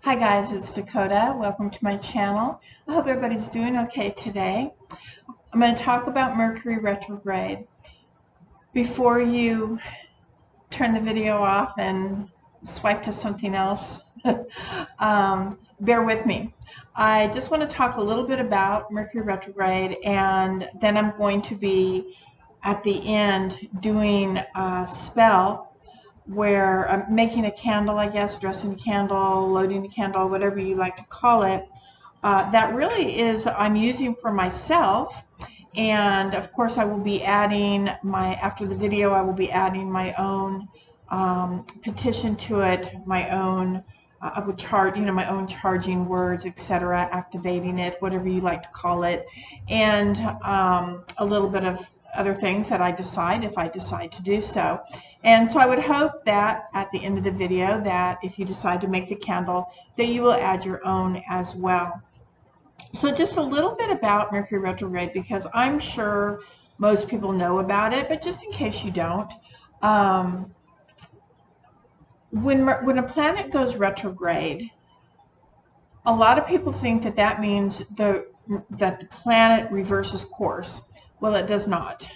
Hi guys, it's Dakota. Welcome to my channel. I hope everybody's doing okay today. I'm going to talk about Mercury retrograde. Before you turn the video off and swipe to something else, bear with me. I just want to talk a little bit about Mercury retrograde, and then I'm going to be at the end doing a spell where I'm making a candle, I guess, dressing a candle, loading a candle, whatever you like to call it. That really is I'm using for myself. And of course I will be adding after the video, I will be adding my own petition to it, my own, I would charge, my own charging words, etc., activating it, whatever you like to call it, and a little bit of other things that I decide if I decide to do so. And so I would hope that at the end of the video that if you decide to make the candle, that you will add your own as well. So just a little bit about Mercury retrograde, because I'm sure most people know about it, but just in case you don't, when a planet goes retrograde, a lot of people think that that means that the planet reverses course. Well, it does not.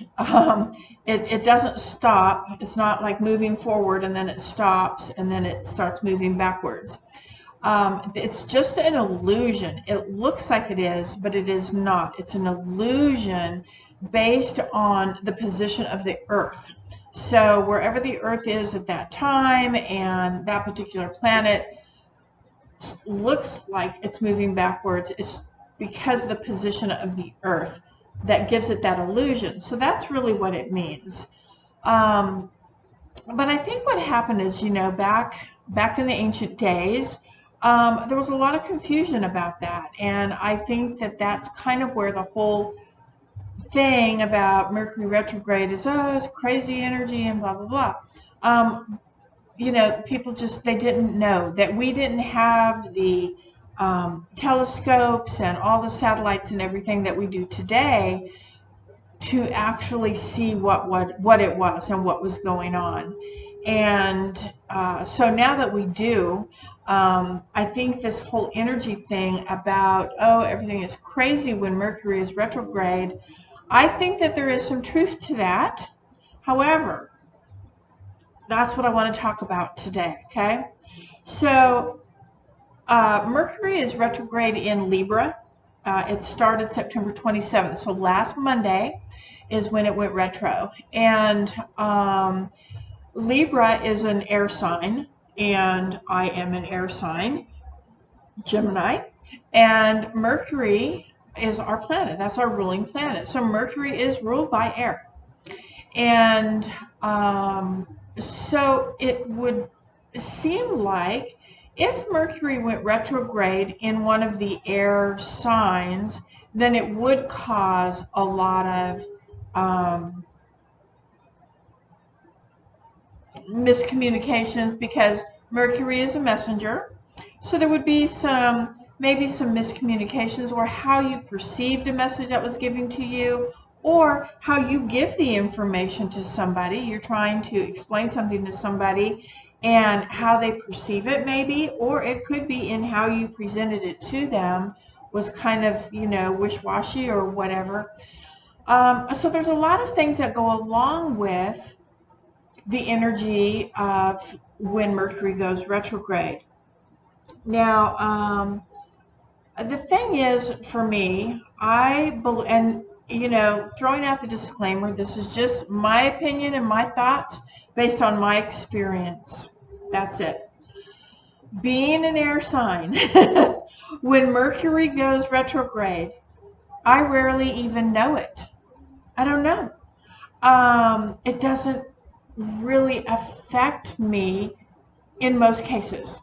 It doesn't stop. It's not like moving forward and then it stops and then it starts moving backwards. It's just an illusion. It looks like it is, but it is not. It's an illusion based on the position of the Earth. So wherever the Earth is at that time and that particular planet looks like it's moving backwards, it's because of the position of the Earth that gives it that illusion. So that's really what it means. But I think what happened is, back in the ancient days, there was a lot of confusion about that. And I think that that's kind of where the whole thing about Mercury retrograde is, oh, it's crazy energy and blah, blah, blah. People they didn't know that we didn't have the telescopes and all the satellites and everything that we do today to actually see what it was and what was going on. And so now that we do, I think this whole energy thing about, oh, everything is crazy when Mercury is retrograde, I think that there is some truth to that. However, that's what I want to talk about today, okay? So Mercury is retrograde in Libra. It started September 27th, so last Monday is when it went retro. And Libra is an air sign, and I am an air sign, Gemini. And Mercury is our planet. That's our ruling planet. So Mercury is ruled by air. And so it would seem like if Mercury went retrograde in one of the air signs, then it would cause a lot of miscommunications, because Mercury is a messenger. So there would be maybe some miscommunications, or how you perceived a message that was given to you, or how you give the information to somebody. You're trying to explain something to somebody and how they perceive it, maybe, or it could be in how you presented it to them was kind of, wish-washy or whatever. So there's a lot of things that go along with the energy of when Mercury goes retrograde. Now, the thing is, for me, throwing out the disclaimer, this is just my opinion and my thoughts based on my experience. That's it. Being an air sign, when Mercury goes retrograde, I rarely even know it. I don't know. It doesn't really affect me in most cases.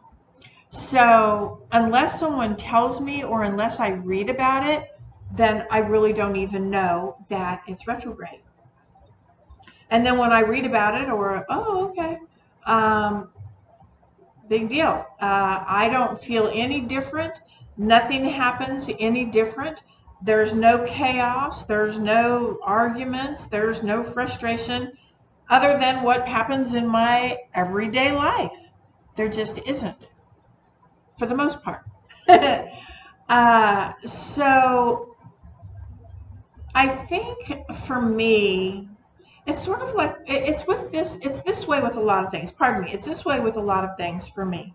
So unless someone tells me or unless I read about it, then I really don't even know that it's retrograde. And then when I read about it, or, oh, okay, big deal. I don't feel any different. Nothing happens any different. There's no chaos. There's no arguments. There's no frustration other than what happens in my everyday life. There just isn't. for the most part. So I think for me, it's sort of like it's this way with a lot of things. Pardon me. It's this way with a lot of things for me.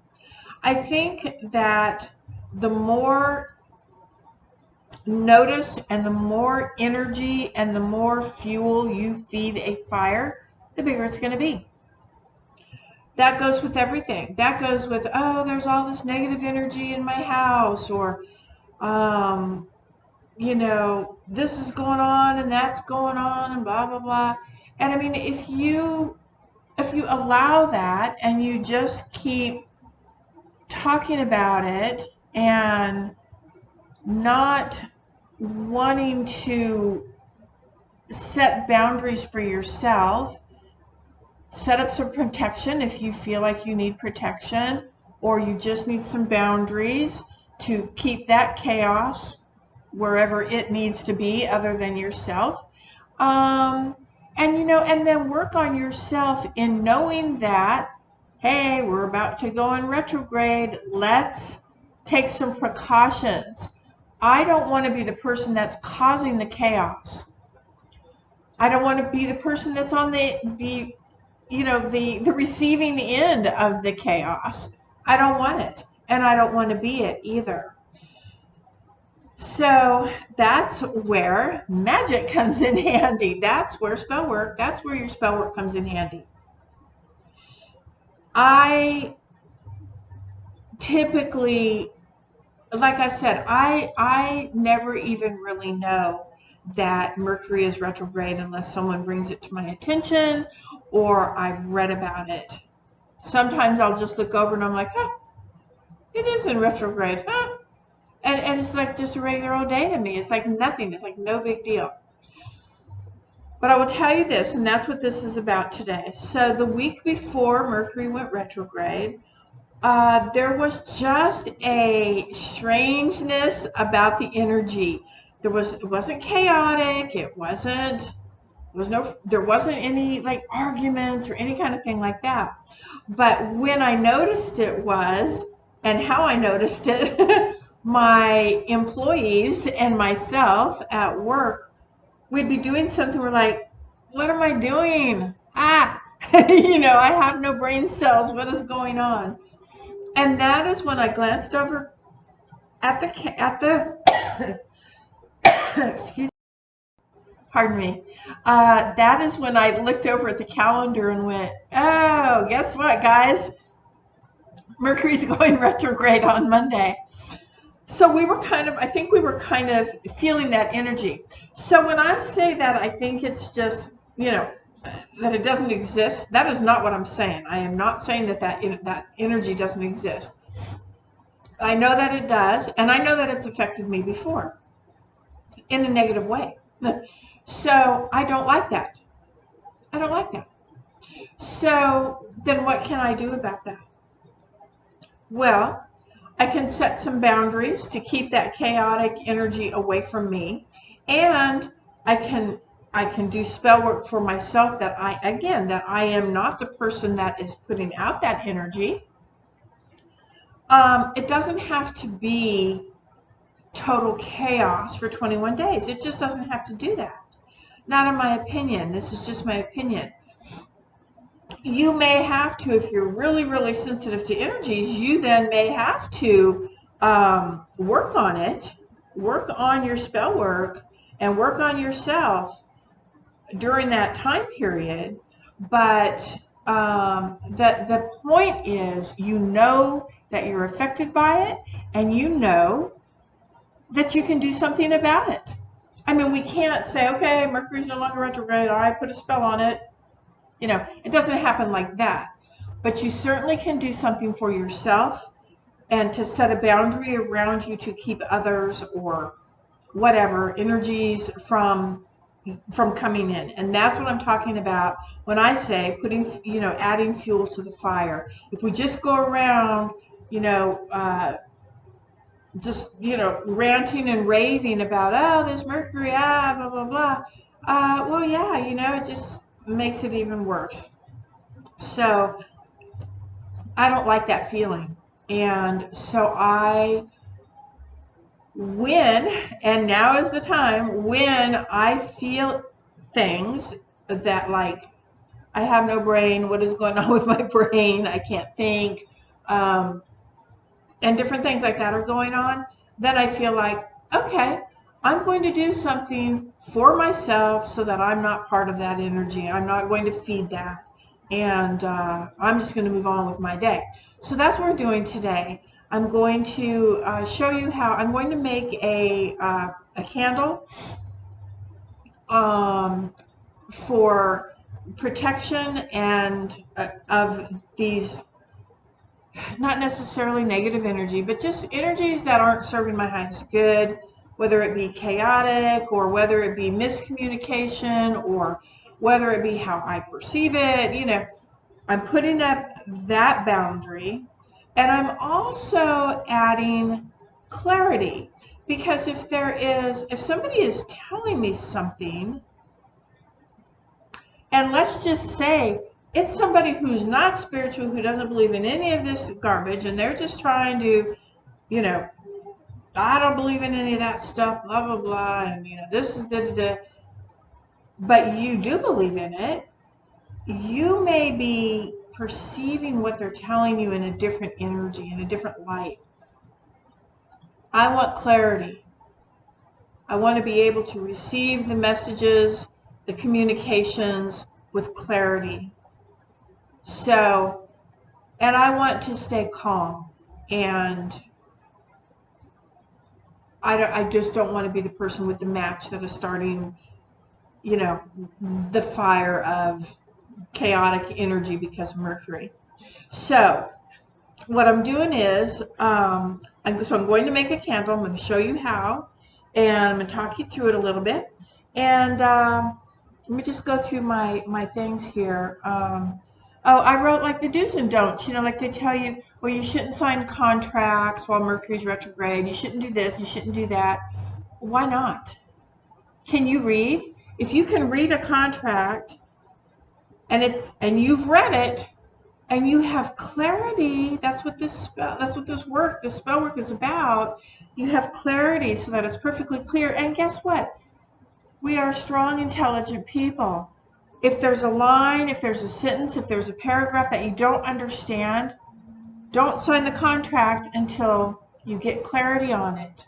I think that the more notice and the more energy and the more fuel you feed a fire, the bigger it's going to be. That goes with everything. That goes with, oh, there's all this negative energy in my house, or um, this is going on and that's going on and blah blah blah. And I mean, if you allow that and you just keep talking about it and not wanting to set boundaries for yourself, set up some protection if you feel like you need protection, or you just need some boundaries to keep that chaos wherever it needs to be other than yourself. Um, and then work on yourself in knowing that, hey, we're about to go in retrograde. Let's take some precautions. I don't want to be the person that's causing the chaos. I don't want to be the person that's on the receiving end of the chaos. I don't want it, and I don't want to be it either. So that's where magic comes in handy. That's where your spell work comes in handy. I typically, like I said, I never even really know that Mercury is retrograde unless someone brings it to my attention or I've read about it. Sometimes I'll just look over and I'm like, huh, it is in retrograde, huh? And it's like just a regular old day to me. It's like nothing. It's like no big deal. But I will tell you this, and that's what this is about today. So the week before Mercury went retrograde, there was just a strangeness about the energy. It wasn't chaotic. There wasn't any like arguments or any kind of thing like that. But when I noticed and how I noticed it, my employees and myself at work, we'd be doing something. We're like, what am I doing? I have no brain cells. What is going on? And that is when I glanced over at the excuse pardon me. That is when I looked over at the calendar and went, oh, guess what, guys? Mercury's going retrograde on Monday. So I think we were kind of feeling that energy. So when I say that, I think it's just, that it doesn't exist. That is not what I'm saying. I am not saying that energy doesn't exist. I know that it does, and I know that it's affected me before in a negative way. So I don't like that. I don't like that. So then what can I do about that? Well, I can set some boundaries to keep that chaotic energy away from me, and I can do spell work for myself that I am not the person that is putting out that energy. It doesn't have to be total chaos for 21 days. It just doesn't have to do that. Not in my opinion. This is just my opinion. You may have to, if you're really, really sensitive to energies, you then may have to work on it, work on your spell work, and work on yourself during that time period. But the point is, you know that you're affected by it, and you know that you can do something about it. I mean, we can't say, okay, Mercury's no longer retrograde, I put a spell on it. It doesn't happen like that. But you certainly can do something for yourself and to set a boundary around you to keep others or whatever energies from coming in. And that's what I'm talking about when I say adding fuel to the fire. If we just go around, ranting and raving about, oh, there's Mercury, blah, blah, blah. Well, yeah, it just makes it even worse. So I don't like that feeling. And so and now is the time when I feel things that, like, I have no brain, what is going on with my brain? I can't think. Um, and different things like that are going on, then I feel like, okay, I'm going to do something for myself so that I'm not part of that energy. I'm not going to feed that. And I'm just going to move on with my day. So that's what we're doing today. I'm going to show you how I'm going to make a candle um, for protection and of these, not necessarily negative energy, but just energies that aren't serving my highest good, whether it be chaotic or whether it be miscommunication or whether it be how I perceive it. I'm putting up that boundary, and I'm also adding clarity, because if somebody is telling me something, and let's just say it's somebody who's not spiritual, who doesn't believe in any of this garbage, and they're just trying to, you know, I don't believe in any of that stuff, blah, blah, blah, and, this is da, da, da. But you do believe in it. You may be perceiving what they're telling you in a different energy, in a different light. I want clarity. I want to be able to receive the messages, the communications with clarity. So, and I want to stay calm, and I just don't want to be the person with the match that is starting, the fire of chaotic energy because of Mercury. So what I'm doing is, I'm going to make a candle. I'm going to show you how, and I'm going to talk you through it a little bit. And let me just go through my things here. Oh, I wrote like the do's and don'ts. Like they tell you, well, you shouldn't sign contracts while Mercury's retrograde. You shouldn't do this. You shouldn't do that. Why not? Can you read? If you can read a contract and you've read it and you have clarity, that's what this spell work is about. You have clarity so that it's perfectly clear. And guess what? We are strong, intelligent people. If there's a line, if there's a sentence, if there's a paragraph that you don't understand, don't sign the contract until you get clarity on it.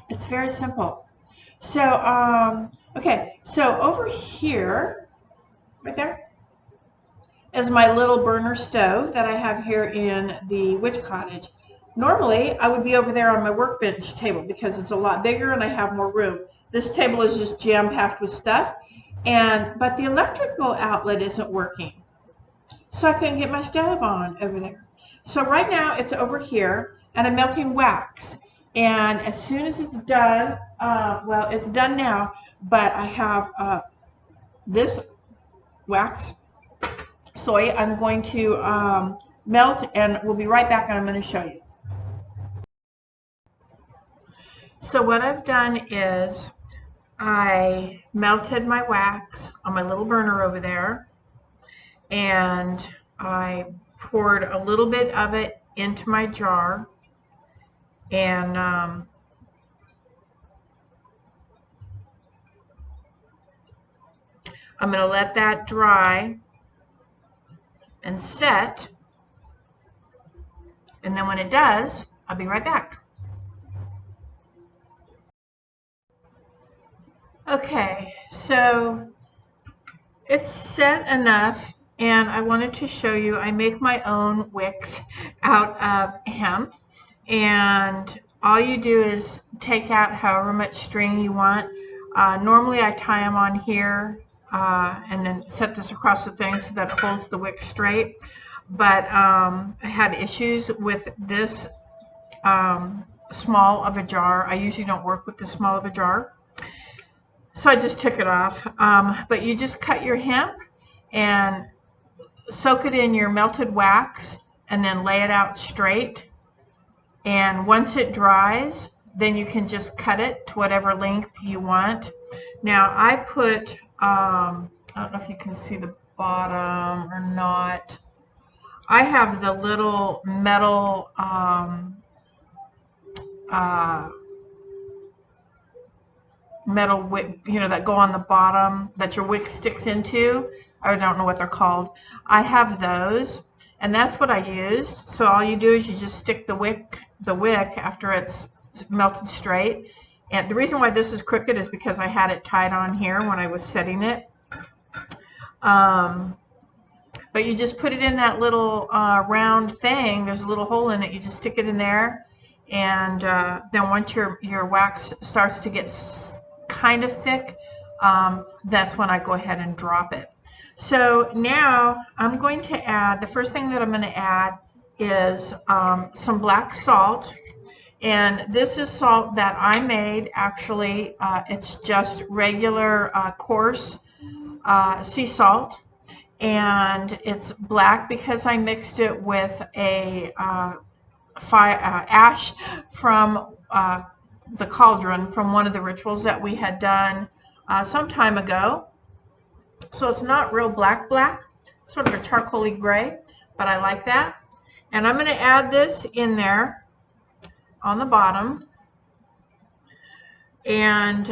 It's very simple. So, okay, so over here, right there, is my little burner stove that I have here in the witch cottage. Normally, I would be over there on my workbench table because it's a lot bigger and I have more room. This table is just jam-packed with stuff, but the electrical outlet isn't working, so I couldn't get my stove on over there. So right now it's over here, and I'm melting wax. And as soon as it's done, well, it's done now, but I have this wax soy I'm going to melt, and we'll be right back, and I'm going to show you. So what I've done is I melted my wax on my little burner over there, and I poured a little bit of it into my jar, and I'm going to let that dry and set, and then when it does, I'll be right back. Okay, so it's set enough, and I wanted to show you, I make my own wicks out of hemp, and all you do is take out however much string you want. Normally I tie them on here and then set this across the thing so that it holds the wick straight, but I had issues with this small of a jar. I usually don't work with this small of a jar, so I just took it off. But you just cut your hemp and soak it in your melted wax and then lay it out straight. And once it dries, then you can just cut it to whatever length you want. Now I put, I don't know if you can see the bottom or not. I have the little metal metal wick, you know, that go on the bottom that your wick sticks into. I don't know what they're called. I have those, and that's what I used. So all you do is you just stick the wick after it's melted straight. And the reason why this is crooked is because I had it tied on here when I was setting it. But you just put it in that little round thing. There's a little hole in it. You just stick it in there, and then once your wax starts to get kind of thick, that's when I go ahead and drop it. So now I'm going to add, the first thing that I'm going to add is some black salt. And this is salt that I made, actually. It's just regular coarse sea salt. And it's black because I mixed it with a ash from the cauldron from one of the rituals that we had done some time ago. So it's not real black, sort of a charcoaly gray, but I like that. And I'm going to add this in there on the bottom, and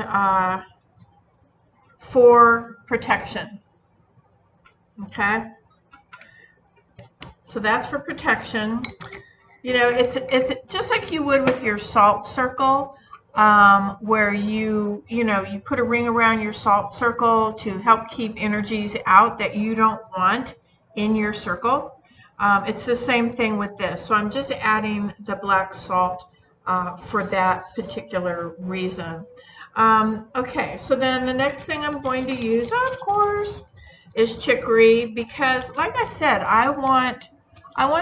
for protection. Okay, so that's for protection. You know, it's just like you would with your salt circle, where you put a ring around your salt circle to help keep energies out that you don't want in your circle. It's the same thing with this. So I'm just adding the black salt for that particular reason. Okay, so then the next thing I'm going to use, of course, is chicory, because like I said, I want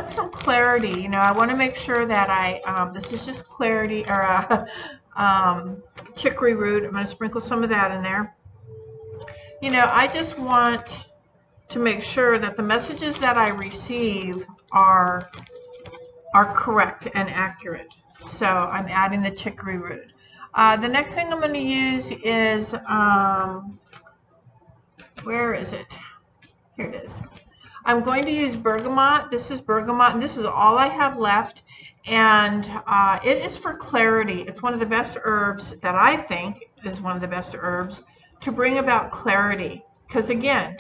some clarity. You know, I want to make sure that this is just clarity, or chicory root. I'm going to sprinkle some of that in there. You know, I just want to make sure that the messages that I receive are correct and accurate. So I'm adding the chicory root. The next thing I'm going to use is, where is it? Here it is. I'm going to use bergamot. This is bergamot, and this is all I have left. And it is for clarity. It's one of the best herbs that I think is one of the best herbs to bring about clarity. Because again,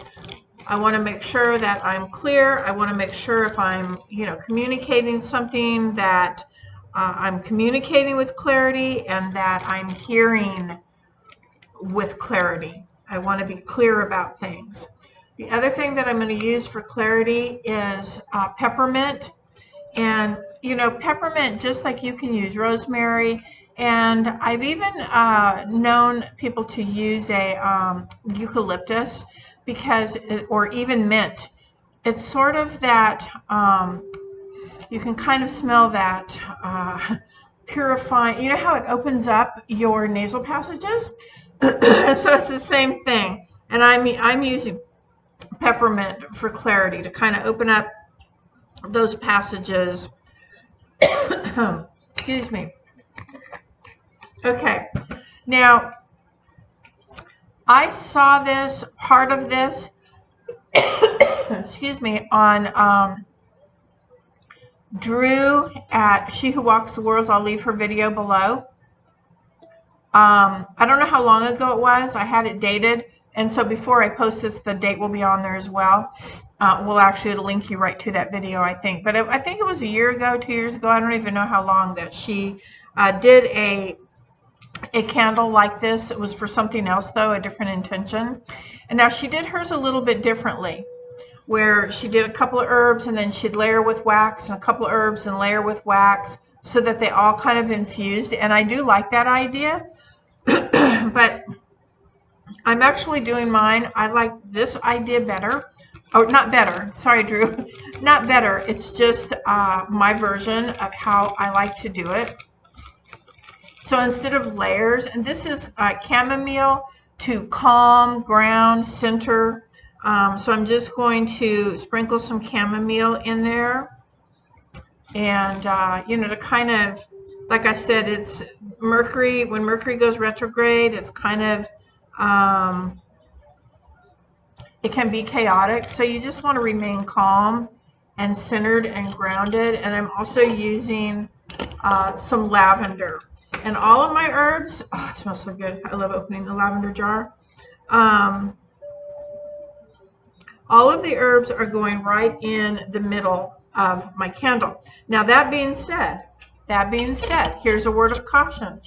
I want to make sure that I'm clear. I want to make sure if I'm, communicating something, that I'm communicating with clarity and that I'm hearing with clarity. I want to be clear about things. The other thing that I'm going to use for clarity is peppermint. And, peppermint, just like you can use rosemary. And I've even known people to use a eucalyptus, or even mint. It's sort of that, you can kind of smell that purifying. You know how it opens up your nasal passages? So it's the same thing. And I'm using peppermint for clarity, to kind of open up those passages. Excuse me. Okay, now I saw this, part of this, excuse me, on Drew at She Who Walks the World. I'll leave her video below. I don't know how long ago it was. I had it dated, and so before I post this, the date will be on there as well. We'll actually link you right to that video, I think. But I think it was a year ago, 2 years ago. I don't even know how long that she did a candle like this. It was for something else, though, a different intention. And now she did hers a little bit differently, where she did a couple of herbs and then she'd layer with wax, and a couple of herbs and layer with wax, so that they all kind of infused. And I do like that idea. But I'm actually doing mine. I like this idea better. Oh, not better. Sorry, Drew. Not better. It's just my version of how I like to do it. So instead of layers, and this is chamomile to calm, ground, center. So I'm just going to sprinkle some chamomile in there. And, to kind of, like I said, it's Mercury. When Mercury goes retrograde, it's kind of, it can be chaotic. So you just want to remain calm and centered and grounded. And I'm also using some lavender. And all of my herbs, oh, it smells so good. I love opening the lavender jar. All of the herbs are going right in the middle of my candle. Now that being said, here's a word of caution.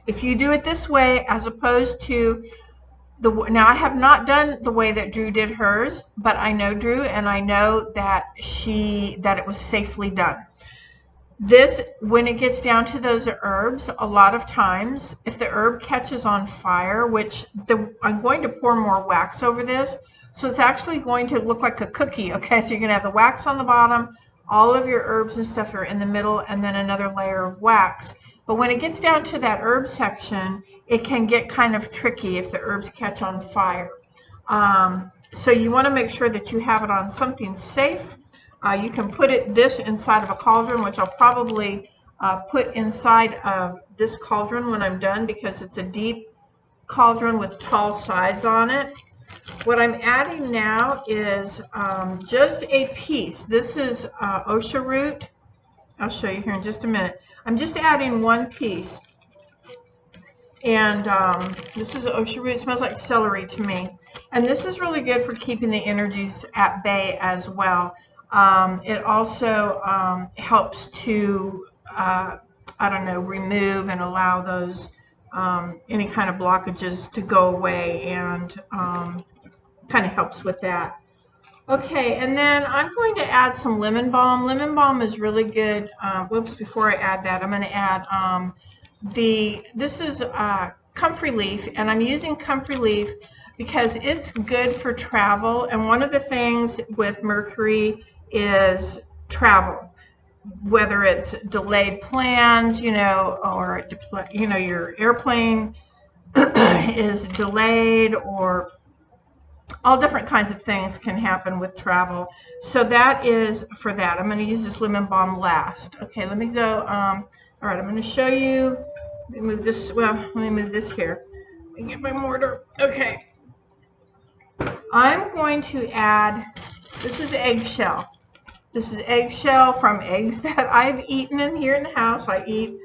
If you do it this way, as opposed to now I have not done the way that Drew did hers, but I know Drew and I know that it was safely done. This, when it gets down to those herbs, a lot of times, if the herb catches on fire, I'm going to pour more wax over this, so it's actually going to look like a cookie, okay? So you're going to have the wax on the bottom, all of your herbs and stuff are in the middle, and then another layer of wax. But when it gets down to that herb section, it can get kind of tricky if the herbs catch on fire. So you want to make sure that you have it on something safe. You can put this inside of a cauldron, which I'll probably put inside of this cauldron when I'm done, because it's a deep cauldron with tall sides on it. What I'm adding now is just a piece. This is osha root. I'll show you here in just a minute. I'm just adding one piece. And this is osha root. It smells like celery to me. And this is really good for keeping the energies at bay as well. It also helps to, I don't know, remove and allow those, any kind of blockages to go away, and kind of helps with that. Okay, and then I'm going to add some lemon balm. Lemon balm is really good. Whoops, before I add that, I'm going to add this is comfrey leaf, and I'm using comfrey leaf because it's good for travel. And one of the things with Mercury is travel, whether it's delayed plans, or your airplane is delayed, or all different kinds of things can happen with travel. So that is for that. I'm going to use this lemon balm last. Okay, let me go. All right, I'm going to show you. Let me move this. Well, let me move this here. Let me get my mortar. Okay. I'm going to add, this is eggshell. This is eggshell from eggs that I've eaten in here in the house. I eat,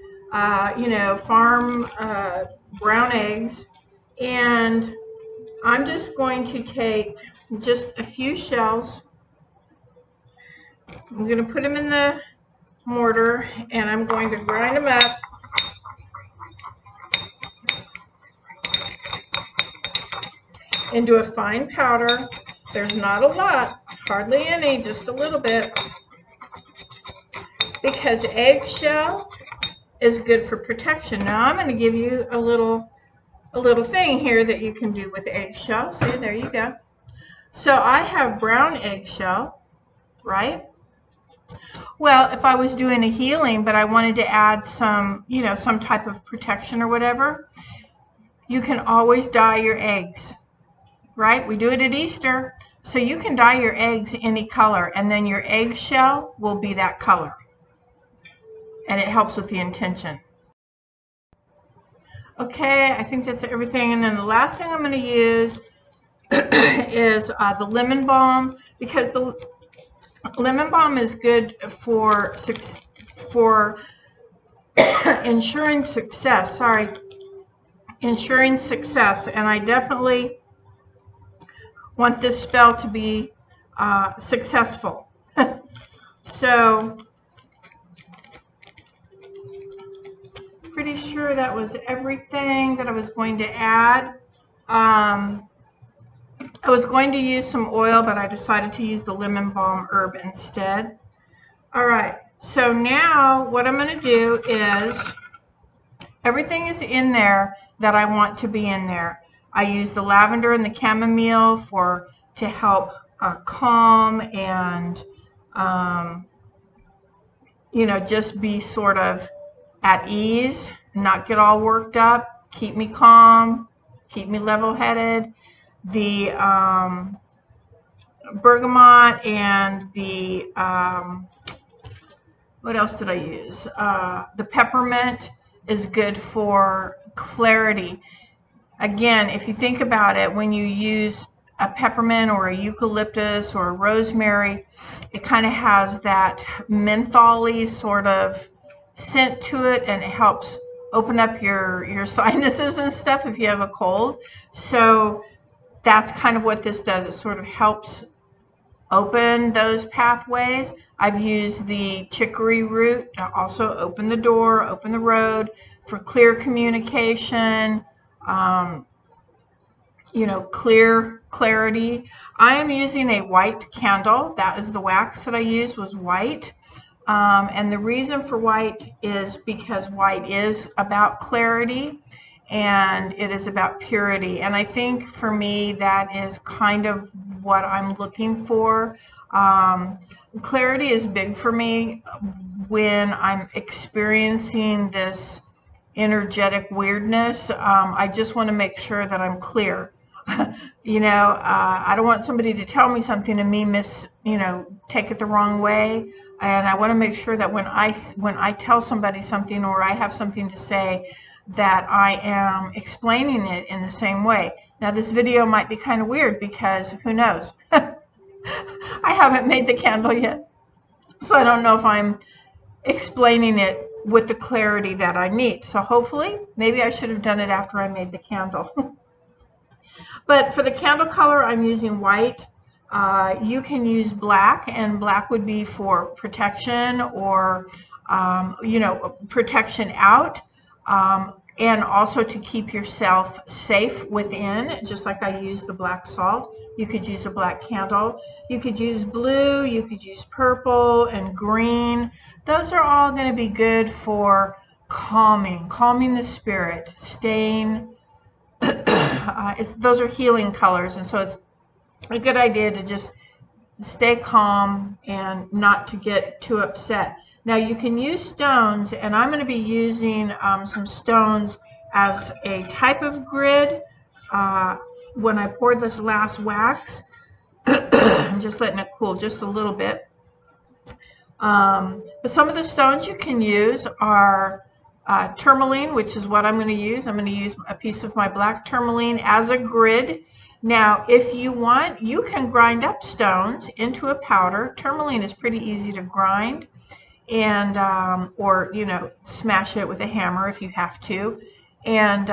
farm brown eggs. And I'm just going to take just a few shells. I'm going to put them in the mortar, and I'm going to grind them up. Into a fine powder. There's not a lot, hardly any, just a little bit, because eggshell is good for protection. Now I'm going to give you a little thing here that you can do with eggshell. See, there you go. So I have brown eggshell, right? Well, if I was doing a healing, but I wanted to add some, some type of protection or whatever, you can always dye your eggs. Right? We do it at Easter. So you can dye your eggs any color, and then your eggshell will be that color. And it helps with the intention. Okay, I think that's everything. And then the last thing I'm going to use is the lemon balm, because the lemon balm is good for ensuring success. Sorry. Ensuring success. And I definitely want this spell to be successful. So, pretty sure that was everything that I was going to add. I was going to use some oil, but I decided to use the lemon balm herb instead. All right, so now what I'm going to do is, everything is in there that I want to be in there. I use the lavender and the chamomile to help calm and, just be sort of at ease, not get all worked up, keep me calm, keep me level-headed. The bergamot and the, what else did I use? The peppermint is good for clarity. Again, if you think about it, when you use a peppermint or a eucalyptus or a rosemary. It kind of has that mentholy sort of scent to it, and it helps open up your sinuses and stuff if you have a cold. So that's kind of what this does. It sort of helps open those pathways. I've used the chicory root to also open the door, open the road for clear communication, you know, clarity. I am using a white candle. That is the wax that I used, was white. And the reason for white is because white is about clarity and it is about purity. And I think for me, that is kind of what I'm looking for. Clarity is big for me when I'm experiencing this energetic weirdness. I just want to make sure that I'm clear. You know, I don't want somebody to tell me something and me take it the wrong way. And I want to make sure that when I tell somebody something or I have something to say, that I am explaining it in the same way. Now, this video might be kind of weird because who knows? I haven't made the candle yet, so I don't know if I'm explaining it with the clarity that I need. So hopefully, maybe I should have done it after I made the candle. But for the candle color, I'm using white. You can use black, and black would be for protection or, protection out, and also to keep yourself safe within, just like I use the black salt. You could use a black candle. You could use blue, you could use purple and green. Those are all going to be good for calming the spirit, staying. Those are healing colors, and so it's a good idea to just stay calm and not to get too upset. Now you can use stones, and I'm going to be using some stones as a type of grid when I pour this last wax. I'm just letting it cool just a little bit. But some of the stones you can use are tourmaline, which is what I'm going to use. I'm going to use a piece of my black tourmaline as a grid. Now, if you want, you can grind up stones into a powder. Tourmaline is pretty easy to grind, and or smash it with a hammer if you have to. And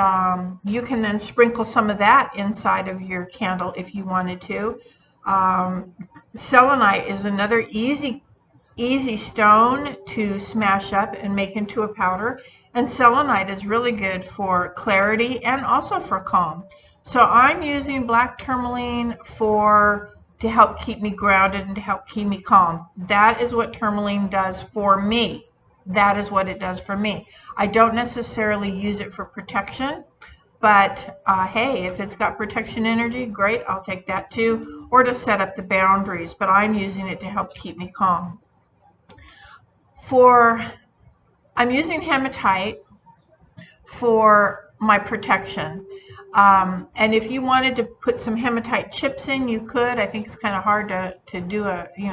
you can then sprinkle some of that inside of your candle if you wanted to. Selenite is another easy stone to smash up and make into a powder, and selenite is really good for clarity and also for calm. So I'm using black tourmaline to help keep me grounded and to help keep me calm. That is what tourmaline does for me. That is what it does for me. I don't necessarily use it for protection, but hey, if it's got protection energy, great, I'll take that too, or to set up the boundaries, but I'm using it to help keep me calm. I'm using hematite for my protection. And if you wanted to put some hematite chips in, you could. I think it's kind of hard to do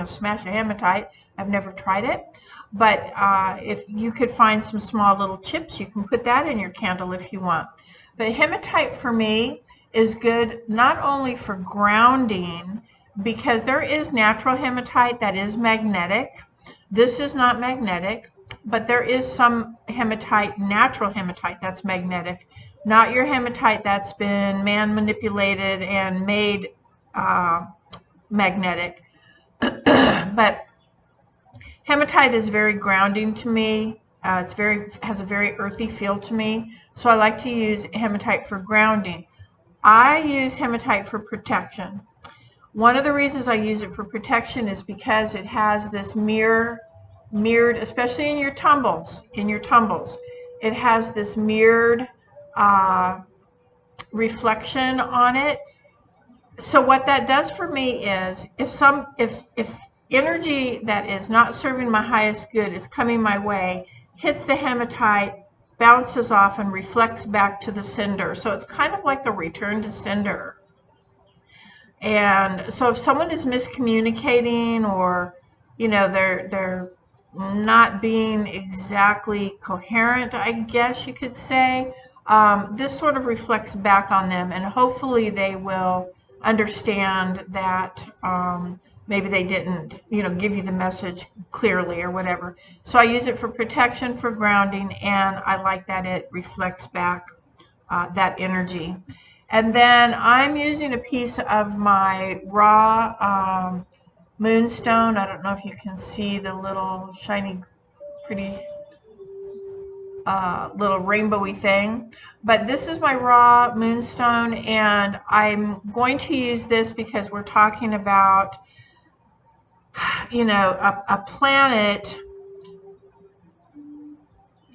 smash a hematite. I've never tried it. But if you could find some small little chips, you can put that in your candle if you want. But hematite for me is good not only for grounding, because there is natural hematite that is magnetic. This is not magnetic, but there is some hematite, natural hematite, that's magnetic. Not your hematite that's been man-manipulated and made magnetic. But hematite is very grounding to me. Has a very earthy feel to me. So I like to use hematite for grounding. I use hematite for protection. One of the reasons I use it for protection is because it has this mirrored, especially in your tumbles, it has this mirrored reflection on it. So what that does for me is if energy that is not serving my highest good is coming my way, hits the hematite, bounces off and reflects back to the sender. So it's kind of like a return to sender. And so if someone is miscommunicating, or they're not being exactly coherent, I guess you could say, this sort of reflects back on them, and hopefully they will understand that maybe they didn't, give you the message clearly or whatever. So I use it for protection, for grounding, and I like that it reflects back that energy. And then I'm using a piece of my raw moonstone. I don't know if you can see the little shiny, pretty little rainbowy thing. But this is my raw moonstone, and I'm going to use this because we're talking about, a planet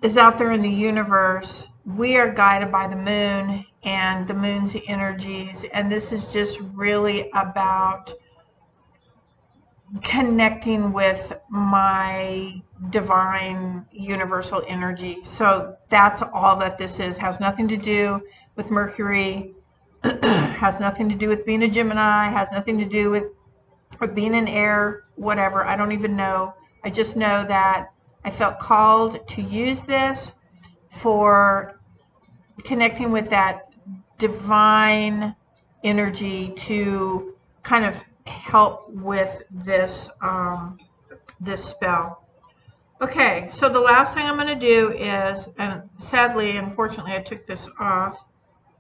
is out there in the universe. We are guided by the moon and the moon's energies, and this is just really about connecting with my divine universal energy. So that's all that this is. Has nothing to do with Mercury, has nothing to do with being a Gemini, has nothing to do with being an air, whatever. I don't even know. I just know that I felt called to use this for connecting with that divine energy to kind of help with this this spell. Okay, so the last thing I'm going to do is, and sadly, unfortunately, I took this off.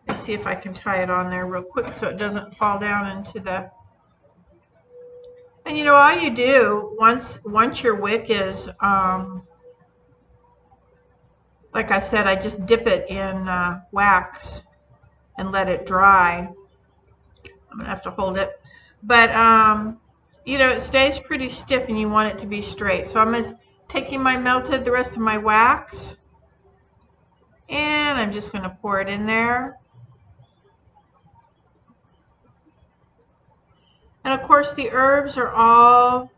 Let's see if I can tie it on there real quick so it doesn't fall down into the. And all you do once your wick is, like I said, I just dip it in wax and let it dry. I'm gonna have to hold it, but it stays pretty stiff, and you want it to be straight. So I'm just taking the rest of my wax, and I'm just gonna pour it in there. And of course, the herbs are all,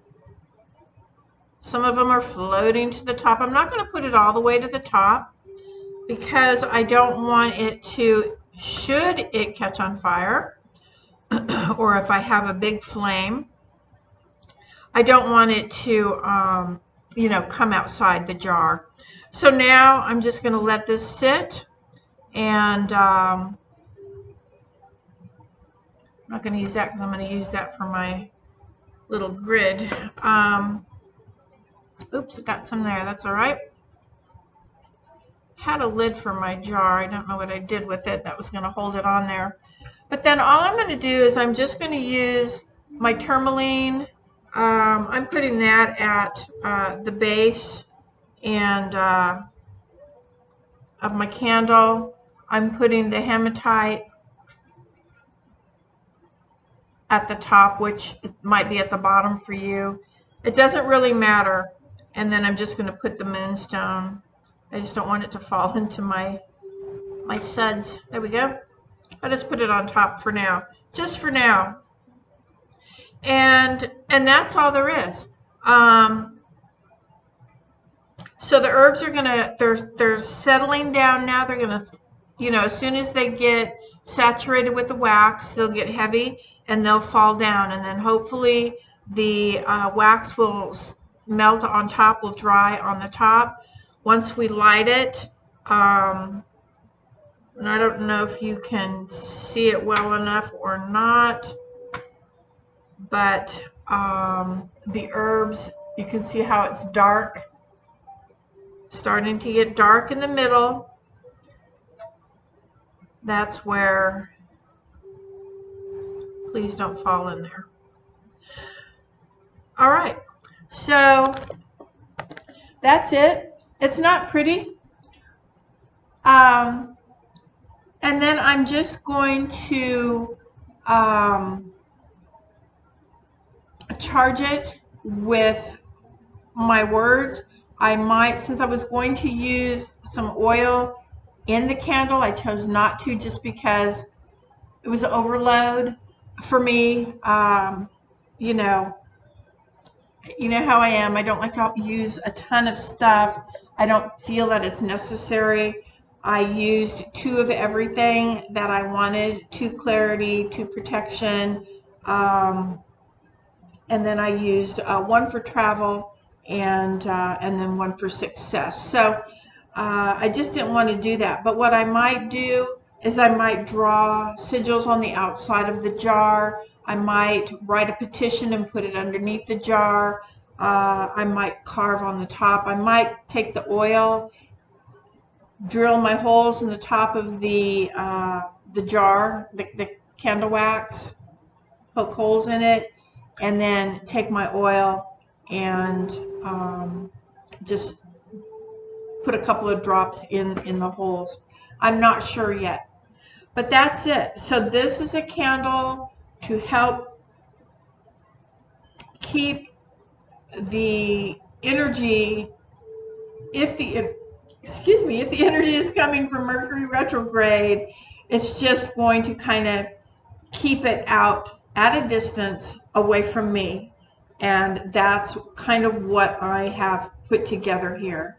some of them are floating to the top. I'm not going to put it all the way to the top because I don't want it to, should it catch on fire, or if I have a big flame, I don't want it to, come outside the jar. So now I'm just going to let this sit, and I'm not going to use that because I'm going to use that for my little grid. Oops, I got some there. That's all right. Had a lid for my jar. I don't know what I did with it. That was going to hold it on there. But then all I'm going to do is I'm just going to use my tourmaline. I'm putting that at the base and of my candle. I'm putting the hematite at the top, which might be at the bottom for you. It doesn't really matter. And then I'm just going to put the moonstone. I just don't want it to fall into my suds. There we go. I'll just put it on top for now, just for now. And that's all there is. So the herbs are gonna, they're settling down now. They're gonna, as soon as they get saturated with the wax, they'll get heavy and they'll fall down. And then hopefully the wax will melt on top, will dry on the top. Once we light it, and I don't know if you can see it well enough or not, but the herbs, you can see how it's dark, starting to get dark in the middle. That's where, please don't fall in there. All right, so that's it. It's not pretty. And then I'm just going to charge it with my words. I might, since I was going to use some oil in the candle, I chose not to just because it was overload for me. You know how I am. I don't like to use a ton of stuff. I don't feel that it's necessary. I used 2 of everything that I wanted: 2 clarity, 2 protection, and then I used 1 for travel and then 1 for success. So I just didn't want to do that. But what I might do is I might draw sigils on the outside of the jar. I might write a petition and put it underneath the jar. I might carve on the top. I might take the oil, drill my holes in the top of the jar, the candle wax, poke holes in it, and then take my oil and just put a couple of drops in the holes. I'm not sure yet. But that's it. So this is a candle to help keep the energy, if the energy is coming from Mercury retrograde, it's just going to kind of keep it out at a distance away from me. And that's kind of what I have put together here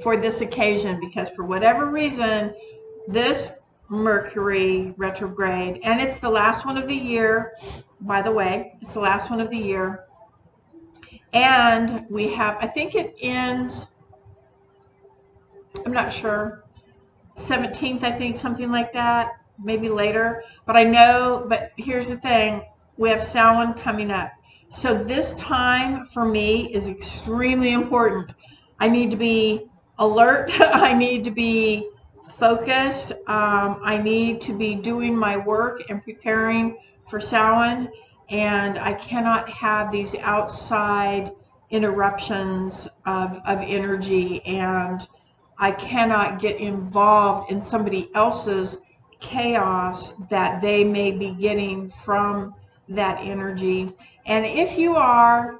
for this occasion, because for whatever reason, this Mercury retrograde, and it's the last one of the year, by the way, it's the last one of the year. And we have, I think it ends, I'm not sure, 17th, I think, something like that, maybe later. But I know, but here's the thing, we have Samhain coming up. So this time for me is extremely important. I need to be alert. I need to be focused. I need to be doing my work and preparing for Samhain, and I cannot have these outside interruptions of energy, and I cannot get involved in somebody else's chaos that they may be getting from that energy. And if you are,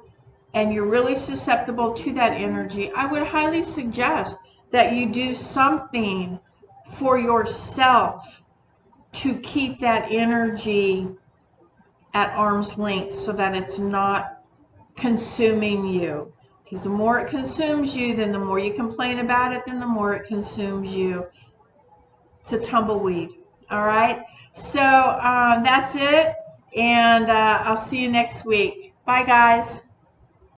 and you're really susceptible to that energy, I would highly suggest that you do something for yourself to keep that energy at arm's length so that it's not consuming you. Because the more it consumes you, then the more you complain about it, then the more it consumes you. It's a tumbleweed. All right. So that's it. And I'll see you next week. Bye, guys.